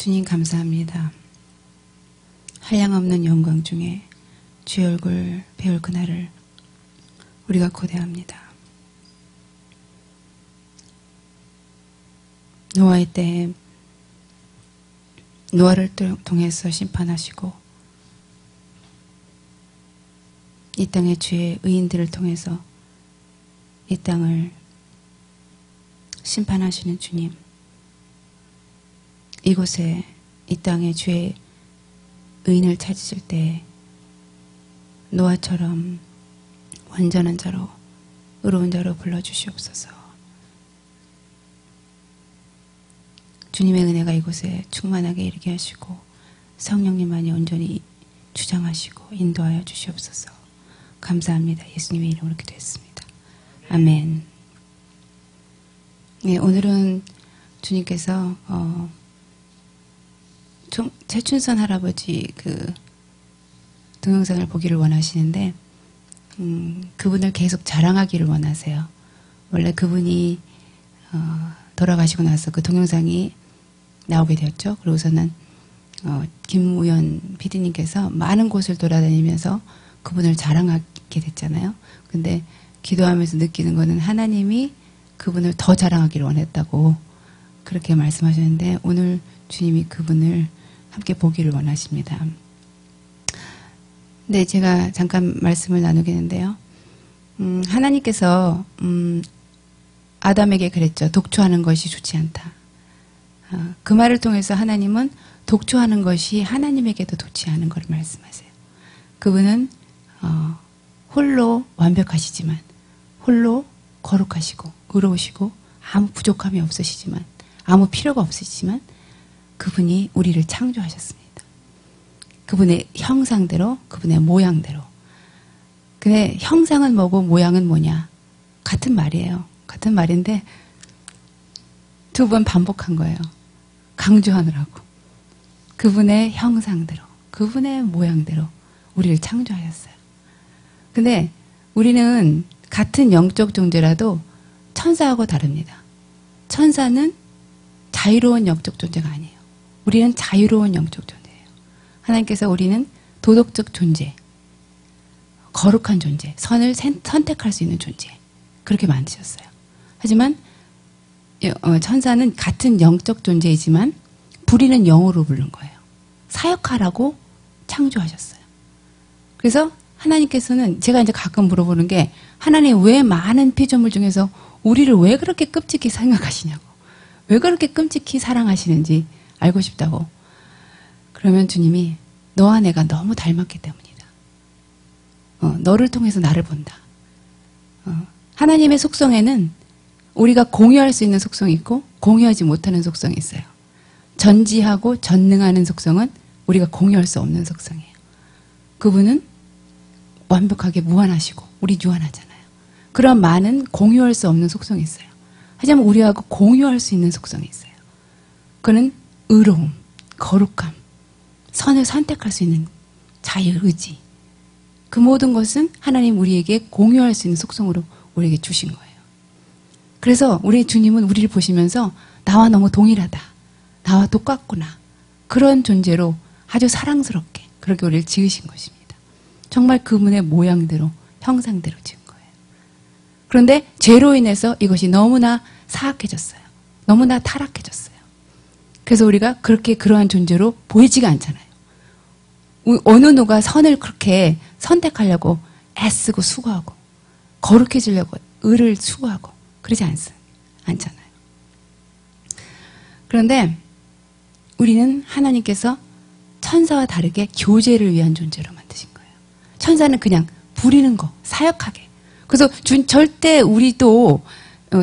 주님 감사합니다. 한량없는 영광 중에 주의 얼굴 배울 그날을 우리가 고대합니다. 노아의 때에 노아를 통해서 심판하시고 이 땅의 주의 의인들을 통해서 이 땅을 심판하시는 주님, 이곳에 이 땅의 주의 의인을 찾으실 때 노아처럼 완전한 자로 의로운 자로 불러주시옵소서. 주님의 은혜가 이곳에 충만하게 이르게 하시고 성령님만이 온전히 주장하시고 인도하여 주시옵소서. 감사합니다. 예수님의 이름으로 기도했습니다. 아멘. 네, 오늘은 주님께서 최춘선 할아버지 그 동영상을 보기를 원하시는데 그분을 계속 자랑하기를 원하세요. 원래 그분이 돌아가시고 나서 그 동영상이 나오게 되었죠. 그러고서는 김우연 PD님께서 많은 곳을 돌아다니면서 그분을 자랑하게 됐잖아요. 근데 기도하면서 느끼는 거는 하나님이 그분을 더 자랑하기를 원했다고 그렇게 말씀하셨는데 오늘 주님이 그분을 함께 보기를 원하십니다. 네, 제가 잠깐 말씀을 나누겠는데요. 하나님께서 아담에게 그랬죠. 독초하는 것이 좋지 않다. 그 말을 통해서 하나님은 독초하는 것이 하나님에게도 좋지 않은 것을 말씀하세요. 그분은 홀로 완벽하시지만 홀로 거룩하시고 의로우시고 아무 부족함이 없으시지만 아무 필요가 없으시지만 그분이 우리를 창조하셨습니다. 그분의 형상대로 그분의 모양대로. 근데 형상은 뭐고 모양은 뭐냐? 같은 말이에요. 같은 말인데 두 번 반복한 거예요. 강조하느라고. 그분의 형상대로 그분의 모양대로 우리를 창조하셨어요. 근데 우리는 같은 영적 존재라도 천사하고 다릅니다. 천사는 자유로운 영적 존재가 아니에요. 우리는 자유로운 영적 존재예요. 하나님께서 우리는 도덕적 존재, 거룩한 존재, 선을 선택할 수 있는 존재 그렇게 만드셨어요. 하지만 천사는 같은 영적 존재이지만 부리는 영으로 부른 거예요. 사역하라고 창조하셨어요. 그래서 하나님께서는 제가 이제 가끔 물어보는 게 하나님 왜 많은 피조물 중에서 우리를 왜 그렇게 끔찍히 생각하시냐고 왜 그렇게 끔찍히 사랑하시는지 알고 싶다고. 그러면 주님이 너와 내가 너무 닮았기 때문이다. 너를 통해서 나를 본다. 하나님의 속성에는 우리가 공유할 수 있는 속성이 있고 공유하지 못하는 속성이 있어요. 전지하고 전능하는 속성은 우리가 공유할 수 없는 속성이에요. 그분은 완벽하게 무한하시고 우리 유한하잖아요. 그런 많은 공유할 수 없는 속성이 있어요. 하지만 우리하고 공유할 수 있는 속성이 있어요. 그는 의로움, 거룩함, 선을 선택할 수 있는 자유, 의지. 그 모든 것은 하나님 우리에게 공유할 수 있는 속성으로 우리에게 주신 거예요. 그래서 우리 주님은 우리를 보시면서 나와 너무 동일하다. 나와 똑같구나. 그런 존재로 아주 사랑스럽게 그렇게 우리를 지으신 것입니다. 정말 그분의 모양대로 형상대로 지은 거예요. 그런데 죄로 인해서 이것이 너무나 사악해졌어요. 너무나 타락해졌어요. 그래서 우리가 그렇게 그러한 존재로 보이지가 않잖아요. 어느 누가 선을 그렇게 선택하려고 애쓰고 수고하고 거룩해지려고 의를 수고하고 그러지 않잖아요. 그런데 우리는 하나님께서 천사와 다르게 교제를 위한 존재로 만드신 거예요. 천사는 그냥 부리는 거, 사역하게. 그래서 절대 우리도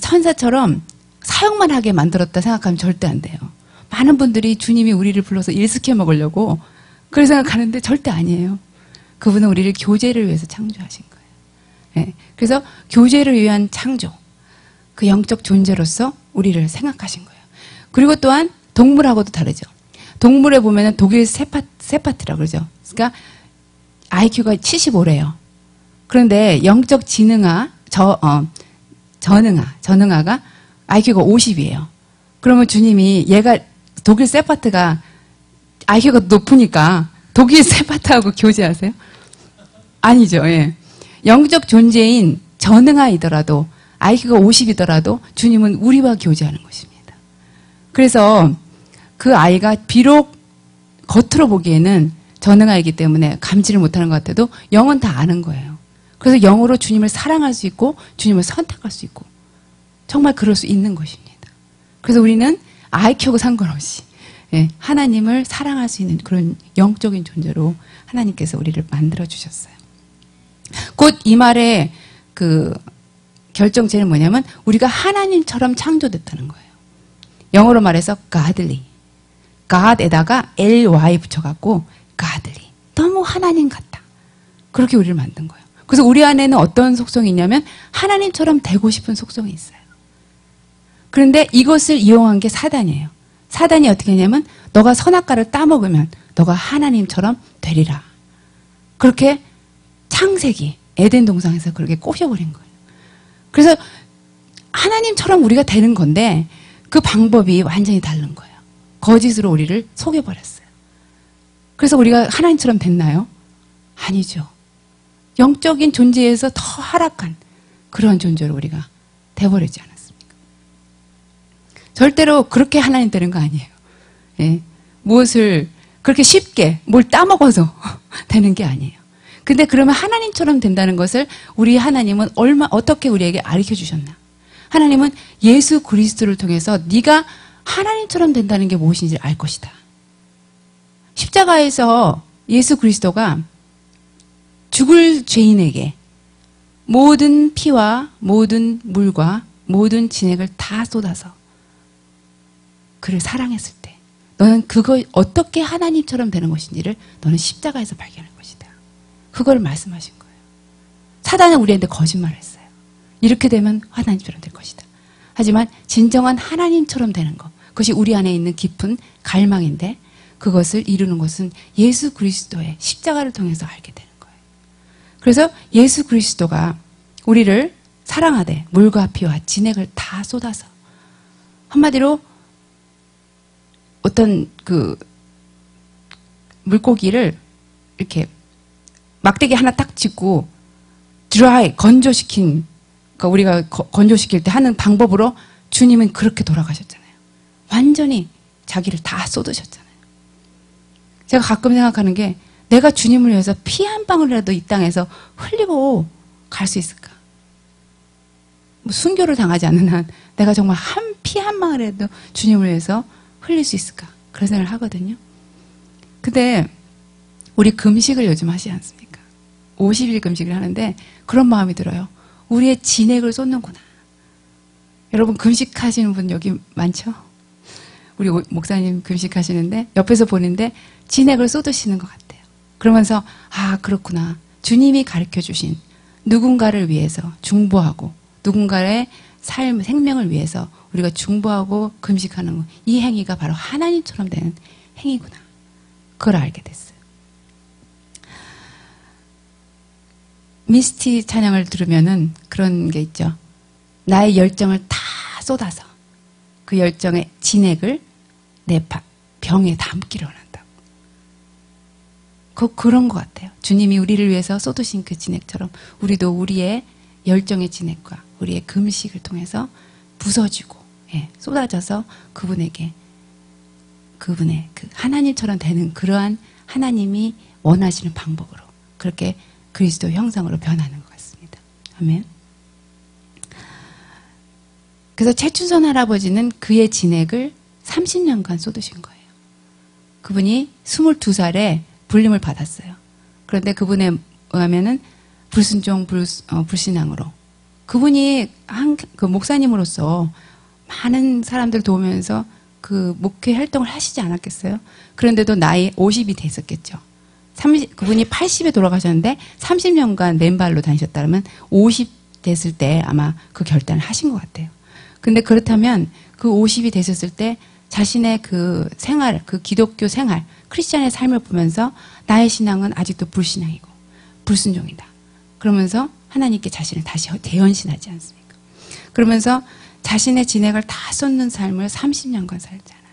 천사처럼 사역만 하게 만들었다 생각하면 절대 안 돼요. 많은 분들이 주님이 우리를 불러서 일 시켜 먹으려고 그렇게 생각하는데 절대 아니에요. 그분은 우리를 교제를 위해서 창조하신 거예요. 네. 그래서 교제를 위한 창조, 그 영적 존재로서 우리를 생각하신 거예요. 그리고 또한 동물하고도 다르죠. 동물에 보면은 독일 세파트라고 그러죠. 그러니까 IQ가 75래요. 그런데 영적 전응아가 IQ가 50이에요. 그러면 주님이 얘가 독일 세파트가 IQ가 높으니까 독일 세파트하고 교제하세요? 아니죠. 예. 영적 존재인 전능아이더라도 IQ가 50이더라도 주님은 우리와 교제하는 것입니다. 그래서 그 아이가 비록 겉으로 보기에는 전능아이기 때문에 감지를 못하는 것 같아도 영은 다 아는 거예요. 그래서 영으로 주님을 사랑할 수 있고 주님을 선택할 수 있고 정말 그럴 수 있는 것입니다. 그래서 우리는 IQ하고 상관없이 하나님을 사랑할 수 있는 그런 영적인 존재로 하나님께서 우리를 만들어 주셨어요. 곧 이 말의 그 결정체는 뭐냐면 우리가 하나님처럼 창조됐다는 거예요. 영어로 말해서 godly. God에다가 ly 붙여갖고 godly. 너무 하나님 같다. 그렇게 우리를 만든 거예요. 그래서 우리 안에는 어떤 속성이 있냐면 하나님처럼 되고 싶은 속성이 있어요. 그런데 이것을 이용한 게 사단이에요. 사단이 어떻게 했냐면 너가 선악과를 따먹으면 너가 하나님처럼 되리라. 그렇게 창세기 에덴 동산에서 그렇게 꼬셔버린 거예요. 그래서 하나님처럼 우리가 되는 건데 그 방법이 완전히 다른 거예요. 거짓으로 우리를 속여버렸어요. 그래서 우리가 하나님처럼 됐나요? 아니죠. 영적인 존재에서 더 하락한 그런 존재로 우리가 돼버리지 않았습니까? 절대로 그렇게 하나님 되는 거 아니에요. 예. 무엇을 그렇게 쉽게 뭘 따먹어서 되는 게 아니에요. 근데 그러면 하나님처럼 된다는 것을 우리 하나님은 어떻게 우리에게 가르쳐 주셨나? 하나님은 예수 그리스도를 통해서 네가 하나님처럼 된다는 게 무엇인지 알 것이다. 십자가에서 예수 그리스도가 죽을 죄인에게 모든 피와 모든 물과 모든 진액을 다 쏟아서 그를 사랑했을 때 너는 그거 어떻게 하나님처럼 되는 것인지를 너는 십자가에서 발견할 것이다. 그걸 말씀하신 거예요. 사단은 우리한테 거짓말을 했어요. 이렇게 되면 하나님처럼 될 것이다. 하지만 진정한 하나님처럼 되는 것, 그것이 우리 안에 있는 깊은 갈망인데 그것을 이루는 것은 예수 그리스도의 십자가를 통해서 알게 되는 거예요. 그래서 예수 그리스도가 우리를 사랑하되 물과 피와 진액을 다 쏟아서 한마디로 어떤 그 물고기를 이렇게 막대기 하나 딱 짚고 드라이 건조시킨 그러니까 우리가 건조시킬 때 하는 방법으로 주님은 그렇게 돌아가셨잖아요. 완전히 자기를 다 쏟으셨잖아요. 제가 가끔 생각하는 게 내가 주님을 위해서 피 한 방울이라도 이 땅에서 흘리고 갈 수 있을까? 뭐 순교를 당하지 않는 한 내가 정말 피 한 방울이라도 주님을 위해서 흘릴 수 있을까? 그런 생각을 하거든요. 근데 우리 금식을 요즘 하시지 않습니까? 50일 금식을 하는데 그런 마음이 들어요. 우리의 진액을 쏟는구나. 여러분 금식하시는 분 여기 많죠? 우리 목사님 금식하시는데 옆에서 보는데 진액을 쏟으시는 것 같아요. 그러면서 아 그렇구나. 주님이 가르쳐주신 누군가를 위해서 중보하고 누군가의 삶, 생명을 위해서 우리가 중보하고 금식하는 것, 이 행위가 바로 하나님처럼 되는 행위구나. 그걸 알게 됐어요. 미스티 찬양을 들으면은 그런 게 있죠. 나의 열정을 다 쏟아서 그 열정의 진액을 내 병에 담기를 원한다고. 그런 것 같아요. 주님이 우리를 위해서 쏟으신 그 진액처럼 우리도 우리의 열정의 진액과 우리의 금식을 통해서 부서지고 쏟아져서 그분에게 그분의 그 하나님처럼 되는 그러한 하나님이 원하시는 방법으로 그렇게 그리스도 형상으로 변하는 것 같습니다. 아멘. 그래서 최춘선 할아버지는 그의 진액을 30년간 쏟으신 거예요. 그분이 22살에 불림을 받았어요. 그런데 그분에 의하면은 불순종, 불신앙으로 그분이 그 목사님으로서 많은 사람들 도우면서 그 목회 활동을 하시지 않았겠어요? 그런데도 나이 50이 됐었겠죠. 그분이 80에 돌아가셨는데 30년간 맨발로 다니셨다면 50 됐을 때 아마 그 결단을 하신 것 같아요. 근데 그렇다면 그 50이 되셨을 때 자신의 그 생활, 그 기독교 생활, 크리스찬의 삶을 보면서 나의 신앙은 아직도 불신앙이고 불순종이다. 그러면서 하나님께 자신을 다시 대연신하지 않습니까? 그러면서 자신의 진액을 다 쏟는 삶을 30년간 살잖아요.